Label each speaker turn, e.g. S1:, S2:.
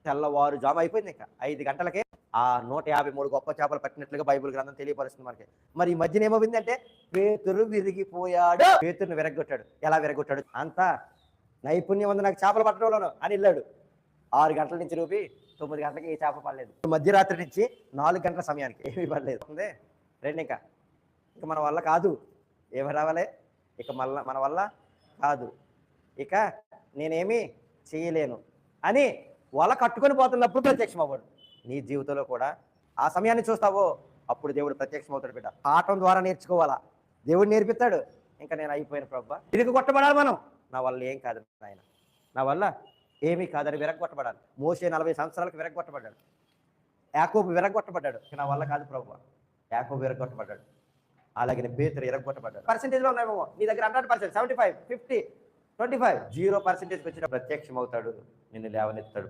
S1: తెల్లవారుజాము అయిపోయింది. ఇంకా 5 గంటలకే ఆ 153 గొప్ప చేపలు పట్టినట్లుగా బైబిల్ గ్రంథం తెలియపరుస్తుంది మనకి. మరి ఈ మధ్యన ఏమవుతుందంటే పేతురు విరిగిపోయాడు. పేతురుని విరగ్గొట్టాడు. ఎలా విరగొట్టాడు? అంత నైపుణ్యం ఉంది నాకు చేపలు పట్టడంలోను అని వెళ్ళాడు. 6 గంటల నుంచి రూపి 9 గంటలకి ఏ చేప పడలేదు. మధ్యరాత్రి నుంచి 4 గంటల సమయానికి ఏమీ పడలేదు. రండి ఇంకా మన వల్ల కాదు. ఏమి రావాలి? ఇక మన వల్ల కాదు, ఇక నేనేమి చేయలేను అని వల కట్టుకొని పోతున్నప్పుడు ప్రత్యక్షం అవ్వడు. నీ జీవితంలో కూడా ఆ సమయాన్ని చూస్తావో అప్పుడు దేవుడు ప్రత్యక్షం అవుతాడు. బిడ్డ పాఠం ద్వారా నేర్చుకోవాలా, దేవుడు నేర్పిస్తాడు. ఇంకా నేను అయిపోయిన ప్రభువా, విరిగి కొట్టబడాలి మనం. నా వల్ల ఏం కాదు నాయన, నా వల్ల ఏమీ కాదని విరగొట్టబడాలి. మోషే 40 సంవత్సరాలకు విరగొట్టబడ్డాడు. యాకోబు విరగొట్టబడ్డాడు. నా వల్ల కాదు ప్రభువా, యాకోబు విరగొట్టబడ్డాడు. అలాగే పేతురు విరగొట్టబడ్డాడు. పర్సెంటేజ్లో ఉన్నాయేమో నీ దగ్గర 100%, 75, 50, 25, 0% వచ్చిన ప్రత్యక్షం అవుతాడు, నిన్ను లేవనెత్తాడు.